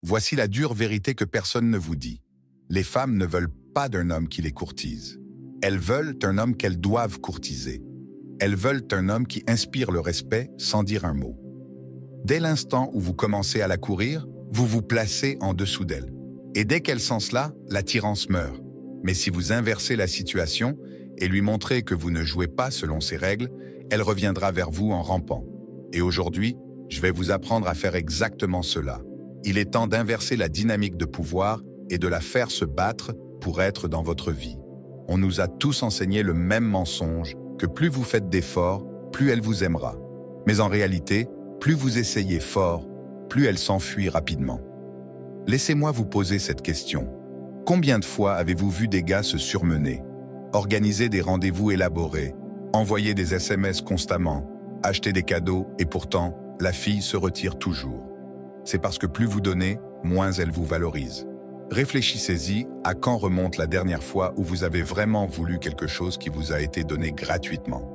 Voici la dure vérité que personne ne vous dit. Les femmes ne veulent pas d'un homme qui les courtise. Elles veulent un homme qu'elles doivent courtiser. Elles veulent un homme qui inspire le respect sans dire un mot. Dès l'instant où vous commencez à la courir, vous vous placez en dessous d'elle. Et dès qu'elle sent cela, l'attirance meurt. Mais si vous inversez la situation et lui montrez que vous ne jouez pas selon ses règles, elle reviendra vers vous en rampant. Et aujourd'hui, je vais vous apprendre à faire exactement cela. Il est temps d'inverser la dynamique de pouvoir et de la faire se battre pour être dans votre vie. On nous a tous enseigné le même mensonge, que plus vous faites d'efforts, plus elle vous aimera. Mais en réalité, plus vous essayez fort, plus elle s'enfuit rapidement. Laissez-moi vous poser cette question. Combien de fois avez-vous vu des gars se surmener, organiser des rendez-vous élaborés, envoyer des SMS constamment, acheter des cadeaux et pourtant, la fille se retire toujours? C'est parce que plus vous donnez, moins elle vous valorise. Réfléchissez-y à quand remonte la dernière fois où vous avez vraiment voulu quelque chose qui vous a été donné gratuitement.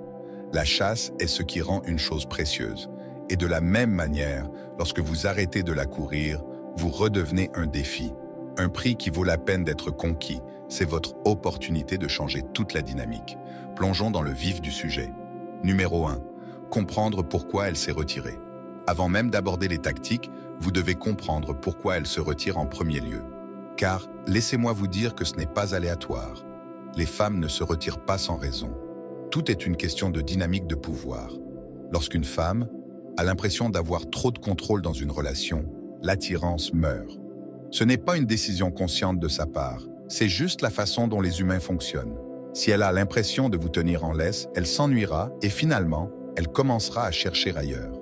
La chasse est ce qui rend une chose précieuse. Et de la même manière, lorsque vous arrêtez de la courir, vous redevenez un défi. Un prix qui vaut la peine d'être conquis. C'est votre opportunité de changer toute la dynamique. Plongeons dans le vif du sujet. Numéro 1. Comprendre pourquoi elle s'est retirée. Avant même d'aborder les tactiques, vous devez comprendre pourquoi elle se retire en premier lieu. Car, laissez-moi vous dire que ce n'est pas aléatoire. Les femmes ne se retirent pas sans raison. Tout est une question de dynamique de pouvoir. Lorsqu'une femme a l'impression d'avoir trop de contrôle dans une relation, l'attirance meurt. Ce n'est pas une décision consciente de sa part, c'est juste la façon dont les humains fonctionnent. Si elle a l'impression de vous tenir en laisse, elle s'ennuiera et finalement, elle commencera à chercher ailleurs.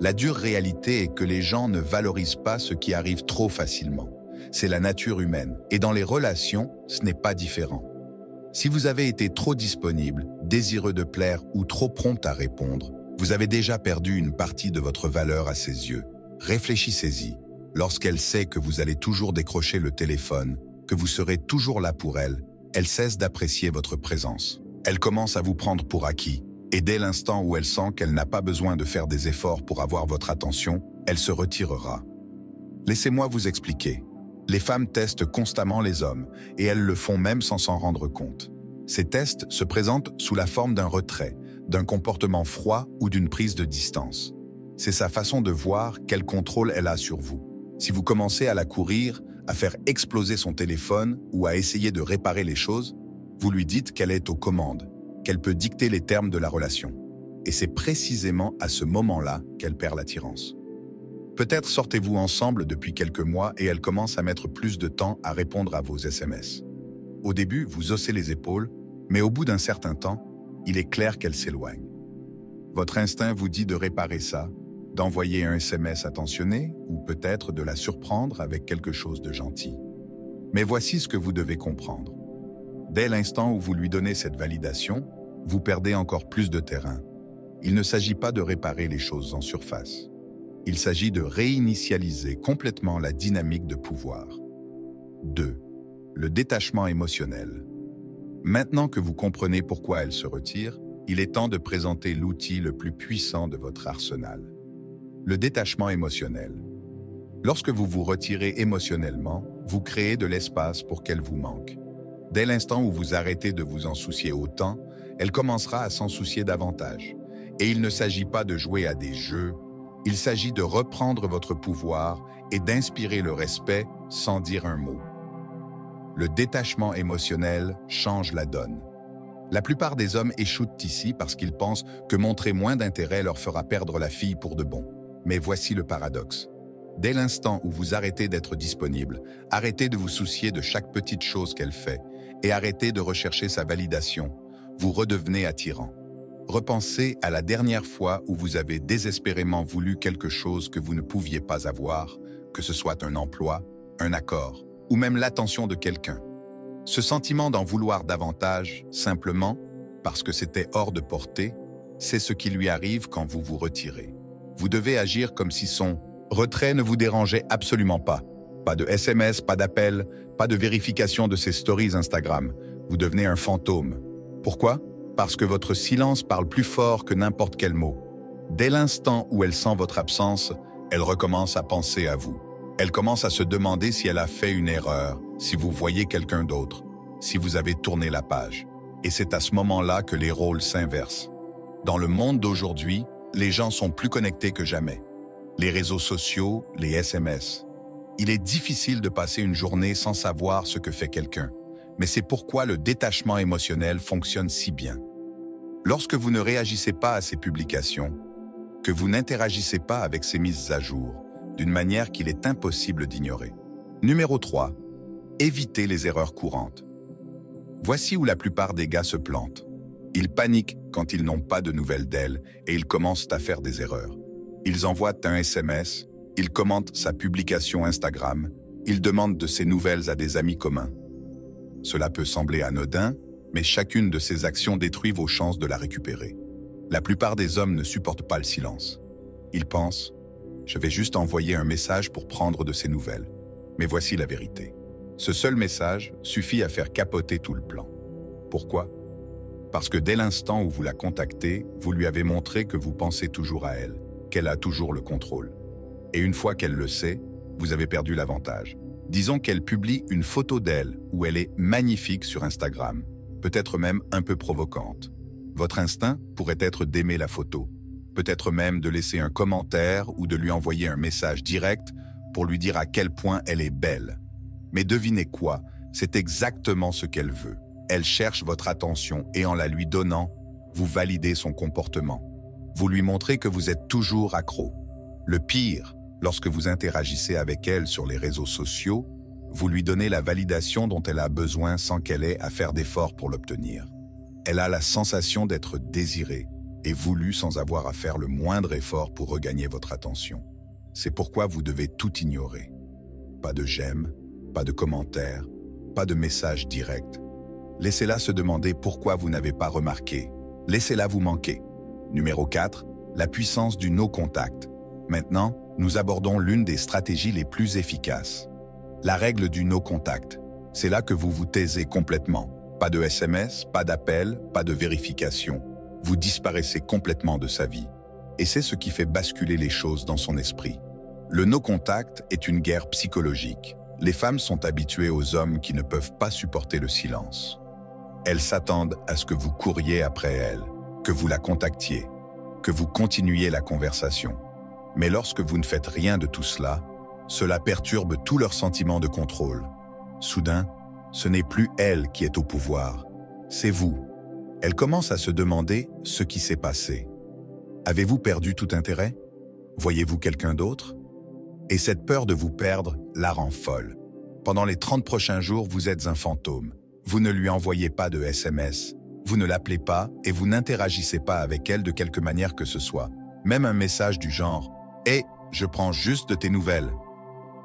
La dure réalité est que les gens ne valorisent pas ce qui arrive trop facilement. C'est la nature humaine. Et dans les relations, ce n'est pas différent. Si vous avez été trop disponible, désireux de plaire ou trop prompt à répondre, vous avez déjà perdu une partie de votre valeur à ses yeux. Réfléchissez-y. Lorsqu'elle sait que vous allez toujours décrocher le téléphone, que vous serez toujours là pour elle, elle cesse d'apprécier votre présence. Elle commence à vous prendre pour acquis. Et dès l'instant où elle sent qu'elle n'a pas besoin de faire des efforts pour avoir votre attention, elle se retirera. Laissez-moi vous expliquer. Les femmes testent constamment les hommes, et elles le font même sans s'en rendre compte. Ces tests se présentent sous la forme d'un retrait, d'un comportement froid ou d'une prise de distance. C'est sa façon de voir quel contrôle elle a sur vous. Si vous commencez à la courir, à faire exploser son téléphone ou à essayer de réparer les choses, vous lui dites qu'elle est aux commandes, qu'elle peut dicter les termes de la relation. Et c'est précisément à ce moment-là qu'elle perd l'attirance. Peut-être sortez-vous ensemble depuis quelques mois et elle commence à mettre plus de temps à répondre à vos SMS. Au début, vous haussez les épaules, mais au bout d'un certain temps, il est clair qu'elle s'éloigne. Votre instinct vous dit de réparer ça, d'envoyer un SMS attentionné ou peut-être de la surprendre avec quelque chose de gentil. Mais voici ce que vous devez comprendre. Dès l'instant où vous lui donnez cette validation, vous perdez encore plus de terrain. Il ne s'agit pas de réparer les choses en surface. Il s'agit de réinitialiser complètement la dynamique de pouvoir. 2. Le détachement émotionnel. Maintenant que vous comprenez pourquoi elle se retire, il est temps de présenter l'outil le plus puissant de votre arsenal. Le détachement émotionnel. Lorsque vous vous retirez émotionnellement, vous créez de l'espace pour qu'elle vous manque. Dès l'instant où vous arrêtez de vous en soucier autant, elle commencera à s'en soucier davantage. Et il ne s'agit pas de jouer à des jeux, il s'agit de reprendre votre pouvoir et d'inspirer le respect sans dire un mot. Le détachement émotionnel change la donne. La plupart des hommes échouent ici parce qu'ils pensent que montrer moins d'intérêt leur fera perdre la fille pour de bon. Mais voici le paradoxe. Dès l'instant où vous arrêtez d'être disponible, arrêtez de vous soucier de chaque petite chose qu'elle fait et arrêtez de rechercher sa validation, vous redevenez attirant. Repensez à la dernière fois où vous avez désespérément voulu quelque chose que vous ne pouviez pas avoir, que ce soit un emploi, un accord, ou même l'attention de quelqu'un. Ce sentiment d'en vouloir davantage, simplement, parce que c'était hors de portée, c'est ce qui lui arrive quand vous vous retirez. Vous devez agir comme si son retrait ne vous dérangeait absolument pas. Pas de SMS, pas d'appel, pas de vérification de ses stories Instagram. Vous devenez un fantôme. Pourquoi ? Parce que votre silence parle plus fort que n'importe quel mot. Dès l'instant où elle sent votre absence, elle recommence à penser à vous. Elle commence à se demander si elle a fait une erreur, si vous voyez quelqu'un d'autre, si vous avez tourné la page. Et c'est à ce moment-là que les rôles s'inversent. Dans le monde d'aujourd'hui, les gens sont plus connectés que jamais. Les réseaux sociaux, les SMS. Il est difficile de passer une journée sans savoir ce que fait quelqu'un. Mais c'est pourquoi le détachement émotionnel fonctionne si bien. Lorsque vous ne réagissez pas à ces publications, que vous n'interagissez pas avec ces mises à jour, d'une manière qu'il est impossible d'ignorer. Numéro 3. Évitez les erreurs courantes. Voici où la plupart des gars se plantent. Ils paniquent quand ils n'ont pas de nouvelles d'elle et ils commencent à faire des erreurs. Ils envoient un SMS, ils commentent sa publication Instagram, ils demandent de ses nouvelles à des amis communs. Cela peut sembler anodin, mais chacune de ces actions détruit vos chances de la récupérer. La plupart des hommes ne supportent pas le silence. Ils pensent « Je vais juste envoyer un message pour prendre de ses nouvelles ». Mais voici la vérité. Ce seul message suffit à faire capoter tout le plan. Pourquoi? Parce que dès l'instant où vous la contactez, vous lui avez montré que vous pensez toujours à elle, qu'elle a toujours le contrôle. Et une fois qu'elle le sait, vous avez perdu l'avantage. Disons qu'elle publie une photo d'elle où elle est magnifique sur Instagram, peut-être même un peu provocante. Votre instinct pourrait être d'aimer la photo, peut-être même de laisser un commentaire ou de lui envoyer un message direct pour lui dire à quel point elle est belle. Mais devinez quoi? C'est exactement ce qu'elle veut. Elle cherche votre attention et en la lui donnant, vous validez son comportement. Vous lui montrez que vous êtes toujours accro. Le pire, lorsque vous interagissez avec elle sur les réseaux sociaux, vous lui donnez la validation dont elle a besoin sans qu'elle ait à faire d'efforts pour l'obtenir. Elle a la sensation d'être désirée et voulue sans avoir à faire le moindre effort pour regagner votre attention. C'est pourquoi vous devez tout ignorer. Pas de j'aime, pas de commentaires, pas de messages directs. Laissez-la se demander pourquoi vous n'avez pas remarqué. Laissez-la vous manquer. Numéro 4, la puissance du no-contact. Maintenant, nous abordons l'une des stratégies les plus efficaces. La règle du no-contact. C'est là que vous vous taisez complètement. Pas de SMS, pas d'appel, pas de vérification. Vous disparaissez complètement de sa vie. Et c'est ce qui fait basculer les choses dans son esprit. Le no-contact est une guerre psychologique. Les femmes sont habituées aux hommes qui ne peuvent pas supporter le silence. Elles s'attendent à ce que vous couriez après elle, que vous la contactiez, que vous continuiez la conversation. Mais lorsque vous ne faites rien de tout cela, cela perturbe tout leur sentiment de contrôle. Soudain, ce n'est plus elle qui est au pouvoir, c'est vous. Elle commence à se demander ce qui s'est passé. Avez-vous perdu tout intérêt? Voyez-vous quelqu'un d'autre? Et cette peur de vous perdre la rend folle. Pendant les 30 prochains jours, vous êtes un fantôme. Vous ne lui envoyez pas de SMS, vous ne l'appelez pas et vous n'interagissez pas avec elle de quelque manière que ce soit. Même un message du genre « Hey, je prends juste de tes nouvelles ».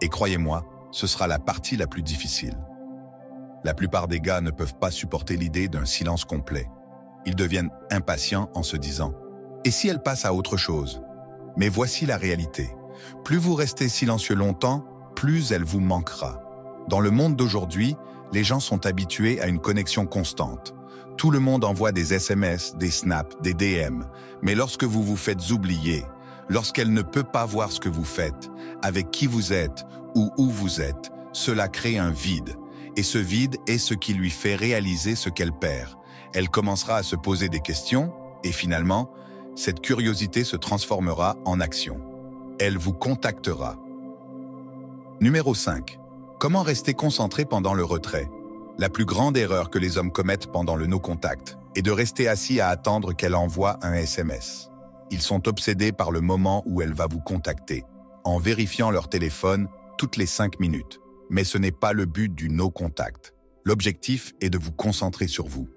Et croyez-moi, ce sera la partie la plus difficile. La plupart des gars ne peuvent pas supporter l'idée d'un silence complet. Ils deviennent impatients en se disant « Et si elle passe à autre chose ?» Mais voici la réalité. Plus vous restez silencieux longtemps, plus elle vous manquera. Dans le monde d'aujourd'hui, les gens sont habitués à une connexion constante. Tout le monde envoie des SMS, des snaps, des DM. Mais lorsque vous vous faites oublier, lorsqu'elle ne peut pas voir ce que vous faites, avec qui vous êtes ou où vous êtes, cela crée un vide. Et ce vide est ce qui lui fait réaliser ce qu'elle perd. Elle commencera à se poser des questions et finalement, cette curiosité se transformera en action. Elle vous contactera. Numéro 5. Comment rester concentré pendant le retrait? La plus grande erreur que les hommes commettent pendant le no-contact est de rester assis à attendre qu'elle envoie un SMS. Ils sont obsédés par le moment où elle va vous contacter, en vérifiant leur téléphone toutes les 5 minutes. Mais ce n'est pas le but du no-contact. L'objectif est de vous concentrer sur vous.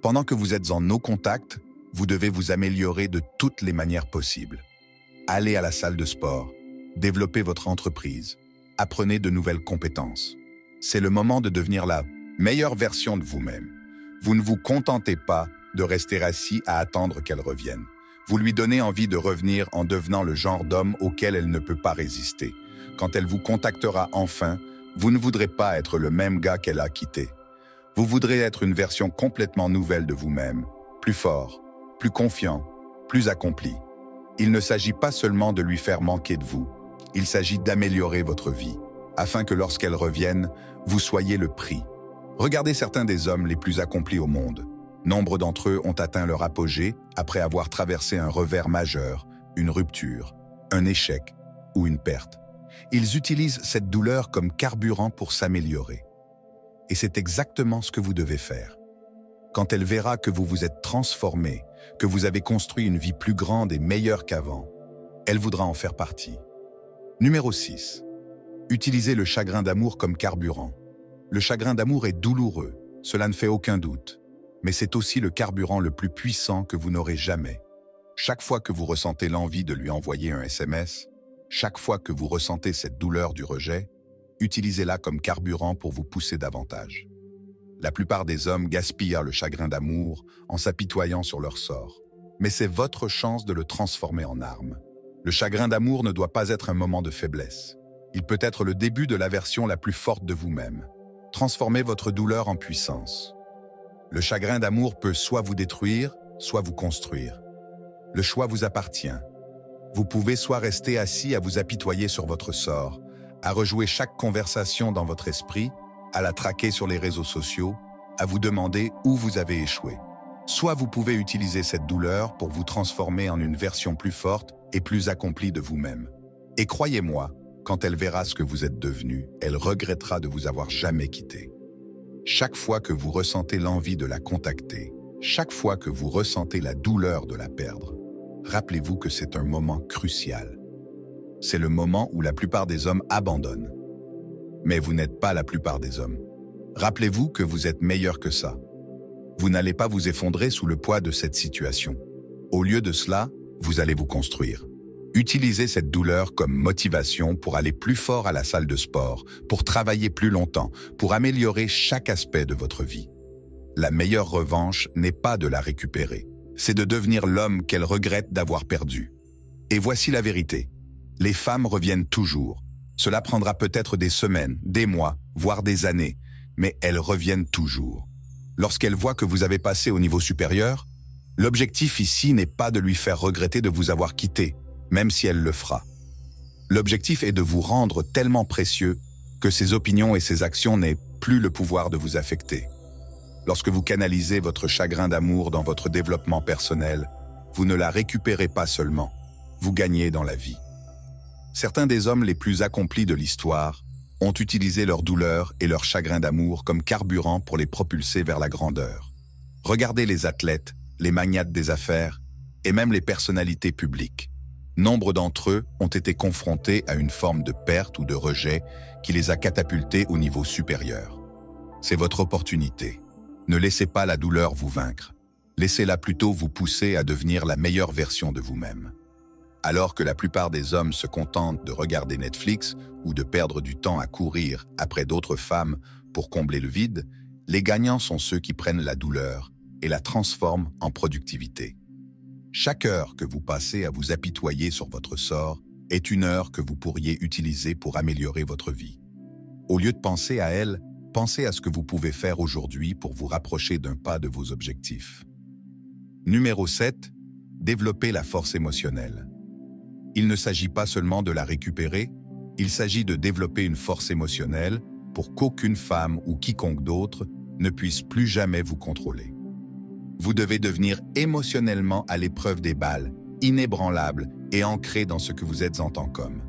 Pendant que vous êtes en no-contact, vous devez vous améliorer de toutes les manières possibles. Allez à la salle de sport, développez votre entreprise, apprenez de nouvelles compétences. C'est le moment de devenir la meilleure version de vous-même. Vous ne vous contentez pas de rester assis à attendre qu'elle revienne. Vous lui donnez envie de revenir en devenant le genre d'homme auquel elle ne peut pas résister. Quand elle vous contactera enfin, vous ne voudrez pas être le même gars qu'elle a quitté. Vous voudrez être une version complètement nouvelle de vous-même, plus fort, plus confiant, plus accompli. Il ne s'agit pas seulement de lui faire manquer de vous, Il s'agit d'améliorer votre vie, afin que lorsqu'elle revienne, vous soyez le prix. Regardez certains des hommes les plus accomplis au monde. Nombre d'entre eux ont atteint leur apogée après avoir traversé un revers majeur, une rupture, un échec ou une perte. Ils utilisent cette douleur comme carburant pour s'améliorer. Et c'est exactement ce que vous devez faire. Quand elle verra que vous vous êtes transformé, que vous avez construit une vie plus grande et meilleure qu'avant, elle voudra en faire partie. Numéro 6. Utilisez le chagrin d'amour comme carburant. Le chagrin d'amour est douloureux, cela ne fait aucun doute, mais c'est aussi le carburant le plus puissant que vous n'aurez jamais. Chaque fois que vous ressentez l'envie de lui envoyer un SMS, chaque fois que vous ressentez cette douleur du rejet, utilisez-la comme carburant pour vous pousser davantage. La plupart des hommes gaspillent le chagrin d'amour en s'apitoyant sur leur sort. Mais c'est votre chance de le transformer en arme. Le chagrin d'amour ne doit pas être un moment de faiblesse. Il peut être le début de la version la plus forte de vous-même. Transformez votre douleur en puissance. Le chagrin d'amour peut soit vous détruire, soit vous construire. Le choix vous appartient. Vous pouvez soit rester assis à vous apitoyer sur votre sort, à rejouer chaque conversation dans votre esprit, à la traquer sur les réseaux sociaux, à vous demander où vous avez échoué. Soit vous pouvez utiliser cette douleur pour vous transformer en une version plus forte et plus accomplie de vous-même. Et croyez-moi, quand elle verra ce que vous êtes devenu, elle regrettera de vous avoir jamais quitté. Chaque fois que vous ressentez l'envie de la contacter, chaque fois que vous ressentez la douleur de la perdre, rappelez-vous que c'est un moment crucial. C'est le moment où la plupart des hommes abandonnent. Mais vous n'êtes pas la plupart des hommes. Rappelez-vous que vous êtes meilleur que ça. Vous n'allez pas vous effondrer sous le poids de cette situation. Au lieu de cela, vous allez vous construire. Utilisez cette douleur comme motivation pour aller plus fort à la salle de sport, pour travailler plus longtemps, pour améliorer chaque aspect de votre vie. La meilleure revanche n'est pas de la récupérer, c'est de devenir l'homme qu'elle regrette d'avoir perdu. Et voici la vérité. Les femmes reviennent toujours. Cela prendra peut-être des semaines, des mois, voire des années, mais elles reviennent toujours. Lorsqu'elles voient que vous avez passé au niveau supérieur, l'objectif ici n'est pas de lui faire regretter de vous avoir quitté, même si elle le fera. L'objectif est de vous rendre tellement précieux que ses opinions et ses actions n'aient plus le pouvoir de vous affecter. Lorsque vous canalisez votre chagrin d'amour dans votre développement personnel, vous ne la récupérez pas seulement, vous gagnez dans la vie. Certains des hommes les plus accomplis de l'histoire ont utilisé leur douleur et leur chagrin d'amour comme carburant pour les propulser vers la grandeur. Regardez les athlètes, les magnates des affaires et même les personnalités publiques. Nombre d'entre eux ont été confrontés à une forme de perte ou de rejet qui les a catapultés au niveau supérieur. C'est votre opportunité. Ne laissez pas la douleur vous vaincre. Laissez-la plutôt vous pousser à devenir la meilleure version de vous-même. Alors que la plupart des hommes se contentent de regarder Netflix ou de perdre du temps à courir après d'autres femmes pour combler le vide, les gagnants sont ceux qui prennent la douleur et la transforment en productivité. Chaque heure que vous passez à vous apitoyer sur votre sort est une heure que vous pourriez utiliser pour améliorer votre vie. Au lieu de penser à elle, pensez à ce que vous pouvez faire aujourd'hui pour vous rapprocher d'un pas de vos objectifs. Numéro 7. Développer la force émotionnelle. Il ne s'agit pas seulement de la récupérer, il s'agit de développer une force émotionnelle pour qu'aucune femme ou quiconque d'autre ne puisse plus jamais vous contrôler. Vous devez devenir émotionnellement à l'épreuve des balles, inébranlable et ancré dans ce que vous êtes en tant qu'homme.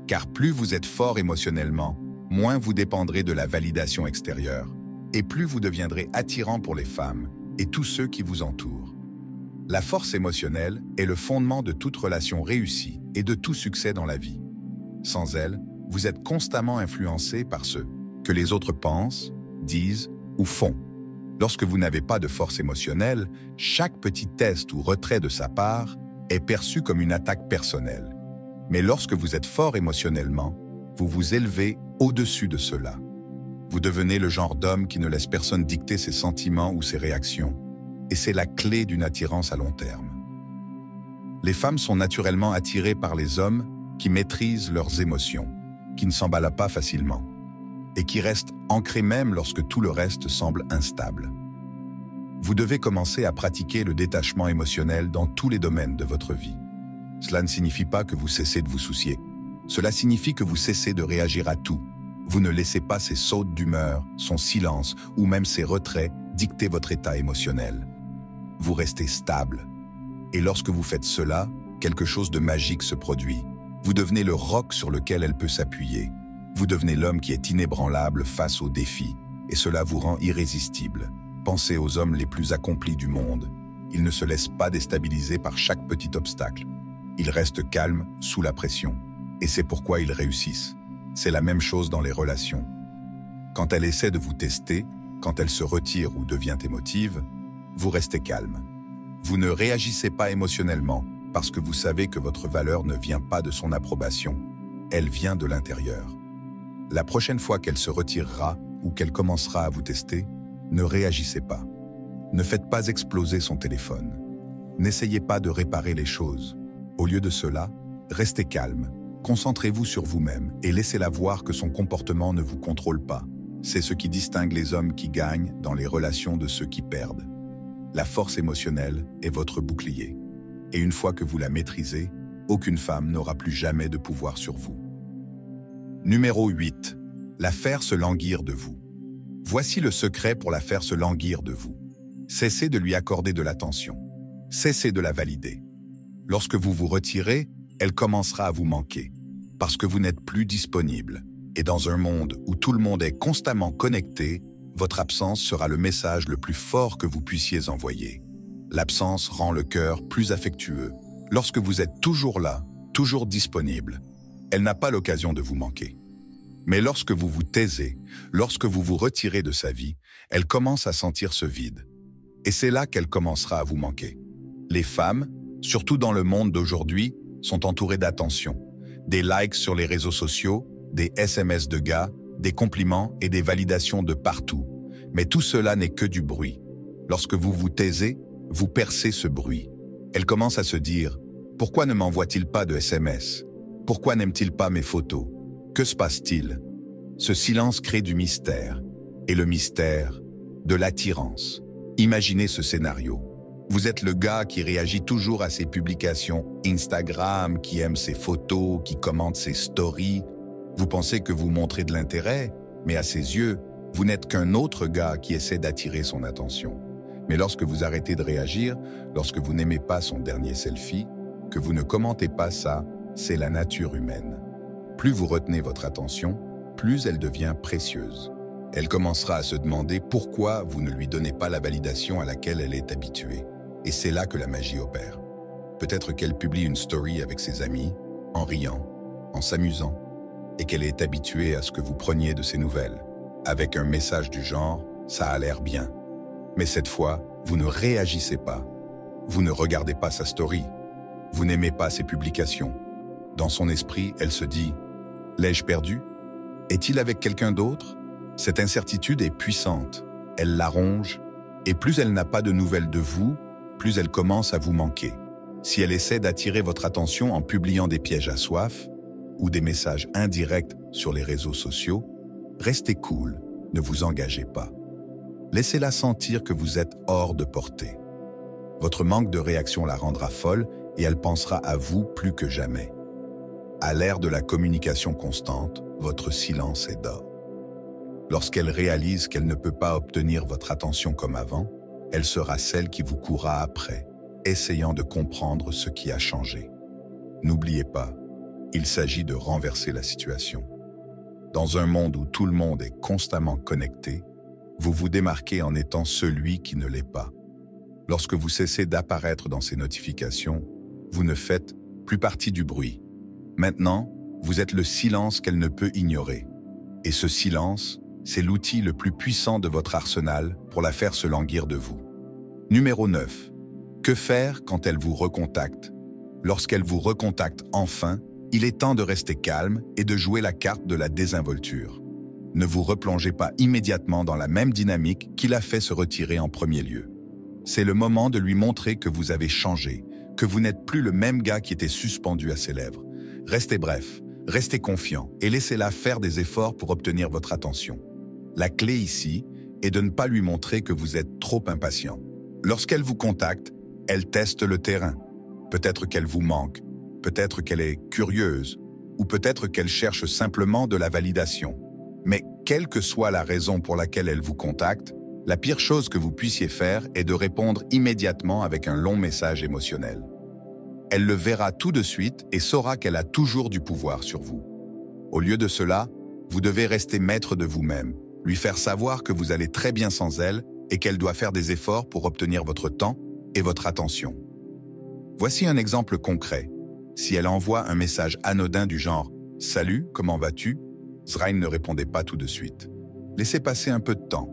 Car plus vous êtes fort émotionnellement, moins vous dépendrez de la validation extérieure, et plus vous deviendrez attirant pour les femmes et tous ceux qui vous entourent. La force émotionnelle est le fondement de toute relation réussie et de tout succès dans la vie. Sans elle, vous êtes constamment influencé par ce que les autres pensent, disent ou font. Lorsque vous n'avez pas de force émotionnelle, chaque petit test ou retrait de sa part est perçu comme une attaque personnelle. Mais lorsque vous êtes fort émotionnellement, vous vous élevez au-dessus de cela. Vous devenez le genre d'homme qui ne laisse personne dicter ses sentiments ou ses réactions. Et c'est la clé d'une attirance à long terme. Les femmes sont naturellement attirées par les hommes qui maîtrisent leurs émotions, qui ne s'emballent pas facilement, et qui restent ancrés même lorsque tout le reste semble instable. Vous devez commencer à pratiquer le détachement émotionnel dans tous les domaines de votre vie. Cela ne signifie pas que vous cessez de vous soucier. Cela signifie que vous cessez de réagir à tout. Vous ne laissez pas ses sautes d'humeur, son silence ou même ses retraits dicter votre état émotionnel. Vous restez stable. Et lorsque vous faites cela, quelque chose de magique se produit. Vous devenez le roc sur lequel elle peut s'appuyer. Vous devenez l'homme qui est inébranlable face aux défis, et cela vous rend irrésistible. Pensez aux hommes les plus accomplis du monde. Ils ne se laissent pas déstabiliser par chaque petit obstacle. Ils restent calmes sous la pression. Et c'est pourquoi ils réussissent. C'est la même chose dans les relations. Quand elle essaie de vous tester, quand elle se retire ou devient émotive, vous restez calme. Vous ne réagissez pas émotionnellement parce que vous savez que votre valeur ne vient pas de son approbation, elle vient de l'intérieur. La prochaine fois qu'elle se retirera ou qu'elle commencera à vous tester, ne réagissez pas. Ne faites pas exploser son téléphone. N'essayez pas de réparer les choses. Au lieu de cela, restez calme. Concentrez-vous sur vous-même et laissez-la voir que son comportement ne vous contrôle pas. C'est ce qui distingue les hommes qui gagnent dans les relations de ceux qui perdent. La force émotionnelle est votre bouclier. Et une fois que vous la maîtrisez, aucune femme n'aura plus jamais de pouvoir sur vous. Numéro 8. La faire se languir de vous. Voici le secret pour la faire se languir de vous. Cessez de lui accorder de l'attention. Cessez de la valider. Lorsque vous vous retirez, elle commencera à vous manquer, parce que vous n'êtes plus disponible. Et dans un monde où tout le monde est constamment connecté, votre absence sera le message le plus fort que vous puissiez envoyer. L'absence rend le cœur plus affectueux. Lorsque vous êtes toujours là, toujours disponible, elle n'a pas l'occasion de vous manquer. Mais lorsque vous vous taisez, lorsque vous vous retirez de sa vie, elle commence à sentir ce vide. Et c'est là qu'elle commencera à vous manquer. Les femmes, surtout dans le monde d'aujourd'hui, sont entourées d'attention. Des likes sur les réseaux sociaux, des SMS de gars, des compliments et des validations de partout. Mais tout cela n'est que du bruit. Lorsque vous vous taisez, vous percez ce bruit. Elle commence à se dire « Pourquoi ne m'envoie-t-il pas de SMS? Pourquoi n'aime-t-il pas mes photos? Que se passe-t-il » Ce silence crée du mystère. Et le mystère, de l'attirance. Imaginez ce scénario. Vous êtes le gars qui réagit toujours à ses publications Instagram, qui aime ses photos, qui commente ses stories. Vous pensez que vous montrez de l'intérêt, mais à ses yeux, vous n'êtes qu'un autre gars qui essaie d'attirer son attention. Mais lorsque vous arrêtez de réagir, lorsque vous n'aimez pas son dernier selfie, que vous ne commentez pas ça, c'est la nature humaine. Plus vous retenez votre attention, plus elle devient précieuse. Elle commencera à se demander pourquoi vous ne lui donnez pas la validation à laquelle elle est habituée. Et c'est là que la magie opère. Peut-être qu'elle publie une story avec ses amis, en riant, en s'amusant, et qu'elle est habituée à ce que vous preniez de ses nouvelles, avec un message du genre « ça a l'air bien ». Mais cette fois, vous ne réagissez pas. Vous ne regardez pas sa story. Vous n'aimez pas ses publications. Dans son esprit, elle se dit « l'ai-je perdu? Est-il avec quelqu'un d'autre ?» Cette incertitude est puissante. Elle la ronge, et plus elle n'a pas de nouvelles de vous, plus elle commence à vous manquer. Si elle essaie d'attirer votre attention en publiant des pièges à soif ou des messages indirects sur les réseaux sociaux, restez cool, ne vous engagez pas. Laissez-la sentir que vous êtes hors de portée. Votre manque de réaction la rendra folle et elle pensera à vous plus que jamais. À l'ère de la communication constante, votre silence est d'or. Lorsqu'elle réalise qu'elle ne peut pas obtenir votre attention comme avant, elle sera celle qui vous courra après, essayant de comprendre ce qui a changé. N'oubliez pas, il s'agit de renverser la situation. Dans un monde où tout le monde est constamment connecté, vous vous démarquez en étant celui qui ne l'est pas. Lorsque vous cessez d'apparaître dans ces notifications, vous ne faites plus partie du bruit. Maintenant, vous êtes le silence qu'elle ne peut ignorer. Et ce silence, c'est l'outil le plus puissant de votre arsenal pour la faire se languir de vous. Numéro 9. Que faire quand elle vous recontacte? Lorsqu'elle vous recontacte enfin, il est temps de rester calme et de jouer la carte de la désinvolture. Ne vous replongez pas immédiatement dans la même dynamique qui l'a fait se retirer en premier lieu. C'est le moment de lui montrer que vous avez changé, que vous n'êtes plus le même gars qui était suspendu à ses lèvres. Restez bref, restez confiant et laissez-la faire des efforts pour obtenir votre attention. La clé ici est de ne pas lui montrer que vous êtes trop impatient. Lorsqu'elle vous contacte, elle teste le terrain. Peut-être qu'elle vous manque, peut-être qu'elle est curieuse, ou peut-être qu'elle cherche simplement de la validation. Mais quelle que soit la raison pour laquelle elle vous contacte, la pire chose que vous puissiez faire est de répondre immédiatement avec un long message émotionnel. Elle le verra tout de suite et saura qu'elle a toujours du pouvoir sur vous. Au lieu de cela, vous devez rester maître de vous-même, lui faire savoir que vous allez très bien sans elle et qu'elle doit faire des efforts pour obtenir votre temps et votre attention. Voici un exemple concret. Si elle envoie un message anodin du genre « Salut, comment vas-tu ?» Zraïn ne répondait pas tout de suite. Laissez passer un peu de temps.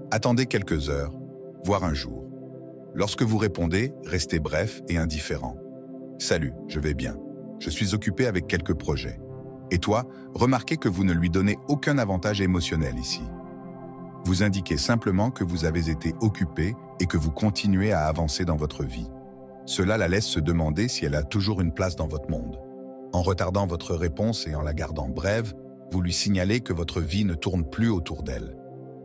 Attendez quelques heures, voire un jour. Lorsque vous répondez, restez bref et indifférent. « Salut, je vais bien. Je suis occupé avec quelques projets. » Et toi, remarquez que vous ne lui donnez aucun avantage émotionnel ici. Vous indiquez simplement que vous avez été occupé et que vous continuez à avancer dans votre vie. Cela la laisse se demander si elle a toujours une place dans votre monde. En retardant votre réponse et en la gardant brève, vous lui signalez que votre vie ne tourne plus autour d'elle.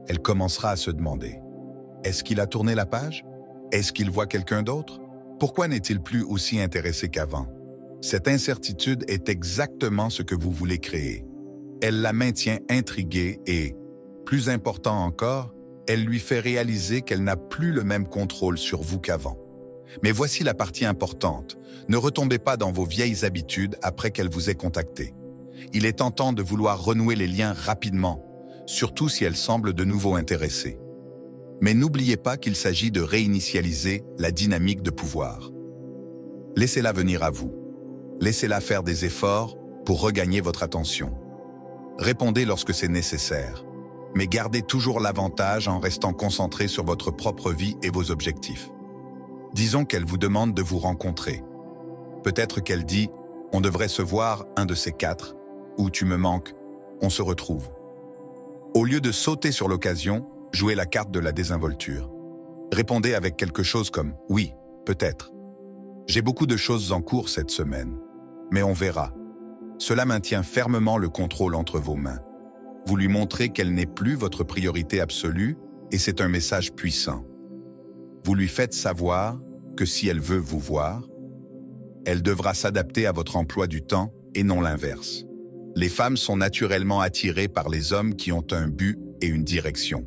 Elle commencera à se demander « Est-ce qu'il a tourné la page? Est-ce qu'il voit quelqu'un d'autre? Pourquoi n'est-il plus aussi intéressé qu'avant ?» Cette incertitude est exactement ce que vous voulez créer. Elle la maintient intriguée et, plus important encore, elle lui fait réaliser qu'elle n'a plus le même contrôle sur vous qu'avant. Mais voici la partie importante. Ne retombez pas dans vos vieilles habitudes après qu'elle vous ait contacté. Il est tentant de vouloir renouer les liens rapidement, surtout si elle semble de nouveau intéressée. Mais n'oubliez pas qu'il s'agit de réinitialiser la dynamique de pouvoir. Laissez-la venir à vous. Laissez-la faire des efforts pour regagner votre attention. Répondez lorsque c'est nécessaire, mais gardez toujours l'avantage en restant concentré sur votre propre vie et vos objectifs. Disons qu'elle vous demande de vous rencontrer. Peut-être qu'elle dit « On devrait se voir un de ces quatre » ou « Tu me manques, on se retrouve ». Au lieu de sauter sur l'occasion, jouez la carte de la désinvolture. Répondez avec quelque chose comme « Oui, peut-être ». J'ai beaucoup de choses en cours cette semaine, mais on verra. Cela maintient fermement le contrôle entre vos mains. Vous lui montrez qu'elle n'est plus votre priorité absolue et c'est un message puissant. Vous lui faites savoir que si elle veut vous voir, elle devra s'adapter à votre emploi du temps et non l'inverse. Les femmes sont naturellement attirées par les hommes qui ont un but et une direction.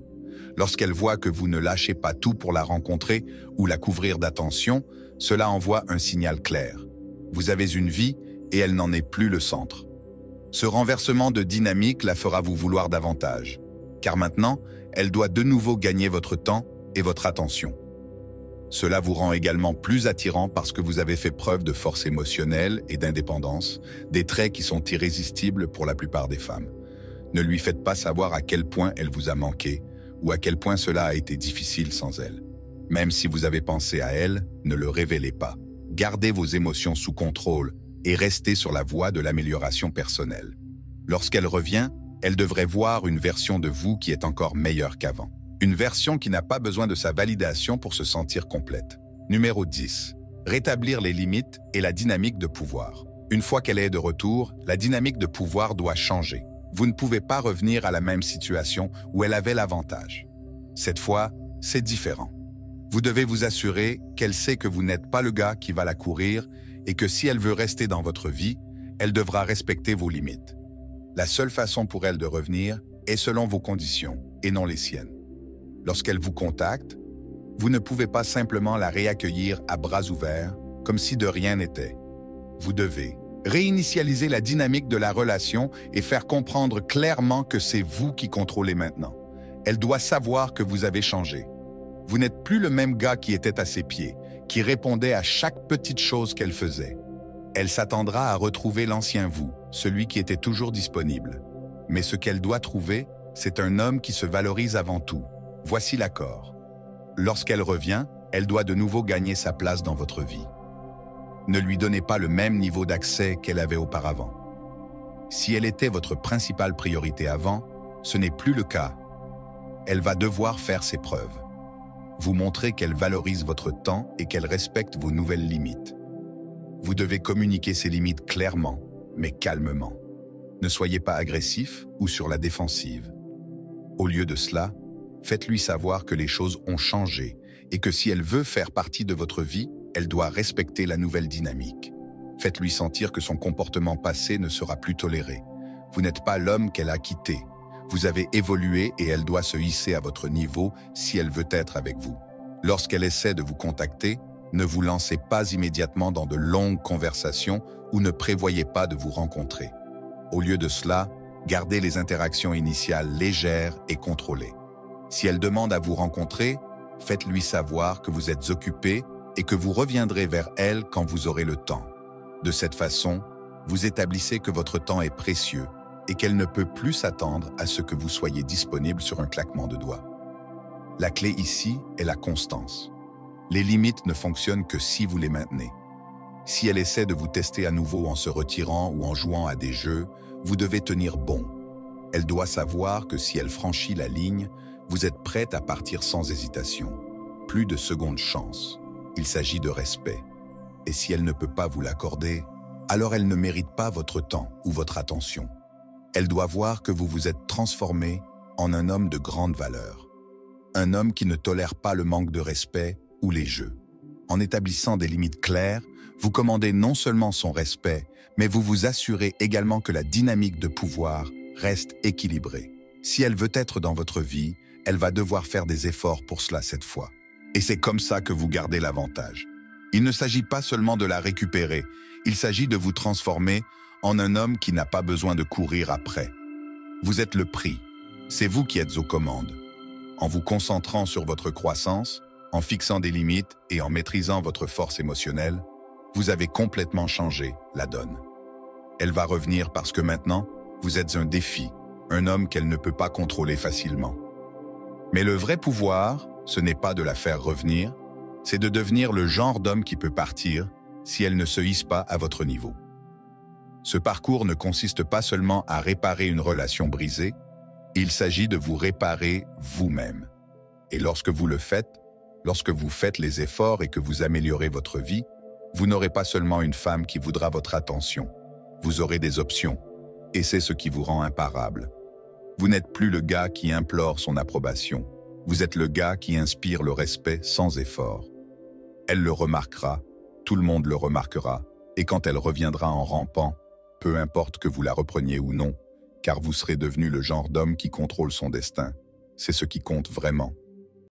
Lorsqu'elles voient que vous ne lâchez pas tout pour la rencontrer ou la couvrir d'attention, cela envoie un signal clair. Vous avez une vie et elle n'en est plus le centre. Ce renversement de dynamique la fera vous vouloir davantage, car maintenant, elle doit de nouveau gagner votre temps et votre attention. Cela vous rend également plus attirant parce que vous avez fait preuve de force émotionnelle et d'indépendance, des traits qui sont irrésistibles pour la plupart des femmes. Ne lui faites pas savoir à quel point elle vous a manqué ou à quel point cela a été difficile sans elle. Même si vous avez pensé à elle, ne le révélez pas. Gardez vos émotions sous contrôle et restez sur la voie de l'amélioration personnelle. Lorsqu'elle revient, elle devrait voir une version de vous qui est encore meilleure qu'avant. Une version qui n'a pas besoin de sa validation pour se sentir complète. Numéro 10. Rétablir les limites et la dynamique de pouvoir. Une fois qu'elle est de retour, la dynamique de pouvoir doit changer. Vous ne pouvez pas revenir à la même situation où elle avait l'avantage. Cette fois, c'est différent. Vous devez vous assurer qu'elle sait que vous n'êtes pas le gars qui va la courir et que si elle veut rester dans votre vie, elle devra respecter vos limites. La seule façon pour elle de revenir est selon vos conditions et non les siennes. Lorsqu'elle vous contacte, vous ne pouvez pas simplement la réaccueillir à bras ouverts, comme si de rien n'était. Vous devez réinitialiser la dynamique de la relation et faire comprendre clairement que c'est vous qui contrôlez maintenant. Elle doit savoir que vous avez changé. Vous n'êtes plus le même gars qui était à ses pieds, qui répondait à chaque petite chose qu'elle faisait. Elle s'attendra à retrouver l'ancien vous, celui qui était toujours disponible. Mais ce qu'elle doit trouver, c'est un homme qui se valorise avant tout. Voici l'accord. Lorsqu'elle revient, elle doit de nouveau gagner sa place dans votre vie. Ne lui donnez pas le même niveau d'accès qu'elle avait auparavant. Si elle était votre principale priorité avant, ce n'est plus le cas. Elle va devoir faire ses preuves. Vous montrez qu'elle valorise votre temps et qu'elle respecte vos nouvelles limites. Vous devez communiquer ces limites clairement, mais calmement. Ne soyez pas agressif ou sur la défensive. Au lieu de cela, faites-lui savoir que les choses ont changé et que si elle veut faire partie de votre vie, elle doit respecter la nouvelle dynamique. Faites-lui sentir que son comportement passé ne sera plus toléré. Vous n'êtes pas l'homme qu'elle a quitté. Vous avez évolué et elle doit se hisser à votre niveau si elle veut être avec vous. Lorsqu'elle essaie de vous contacter, ne vous lancez pas immédiatement dans de longues conversations ou ne prévoyez pas de vous rencontrer. Au lieu de cela, gardez les interactions initiales légères et contrôlées. Si elle demande à vous rencontrer, faites-lui savoir que vous êtes occupé et que vous reviendrez vers elle quand vous aurez le temps. De cette façon, vous établissez que votre temps est précieux et qu'elle ne peut plus s'attendre à ce que vous soyez disponible sur un claquement de doigts. La clé ici est la constance. Les limites ne fonctionnent que si vous les maintenez. Si elle essaie de vous tester à nouveau en se retirant ou en jouant à des jeux, vous devez tenir bon. Elle doit savoir que si elle franchit la ligne, vous êtes prête à partir sans hésitation. Plus de seconde chance. Il s'agit de respect. Et si elle ne peut pas vous l'accorder, alors elle ne mérite pas votre temps ou votre attention. Elle doit voir que vous vous êtes transformé en un homme de grande valeur. Un homme qui ne tolère pas le manque de respect ou les jeux. En établissant des limites claires, vous commandez non seulement son respect, mais vous vous assurez également que la dynamique de pouvoir reste équilibrée. Si elle veut être dans votre vie, elle va devoir faire des efforts pour cela cette fois. Et c'est comme ça que vous gardez l'avantage. Il ne s'agit pas seulement de la récupérer, il s'agit de vous transformer en un homme qui n'a pas besoin de courir après. Vous êtes le prix, c'est vous qui êtes aux commandes. En vous concentrant sur votre croissance, en fixant des limites et en maîtrisant votre force émotionnelle, vous avez complètement changé la donne. Elle va revenir parce que maintenant, vous êtes un défi, un homme qu'elle ne peut pas contrôler facilement. Mais le vrai pouvoir, ce n'est pas de la faire revenir, c'est de devenir le genre d'homme qui peut partir si elle ne se hisse pas à votre niveau. Ce parcours ne consiste pas seulement à réparer une relation brisée, il s'agit de vous réparer vous-même. Et lorsque vous le faites, lorsque vous faites les efforts et que vous améliorez votre vie, vous n'aurez pas seulement une femme qui voudra votre attention, vous aurez des options, et c'est ce qui vous rend imparable. Vous n'êtes plus le gars qui implore son approbation, vous êtes le gars qui inspire le respect sans effort. Elle le remarquera, tout le monde le remarquera, et quand elle reviendra en rampant, peu importe que vous la repreniez ou non, car vous serez devenu le genre d'homme qui contrôle son destin. C'est ce qui compte vraiment.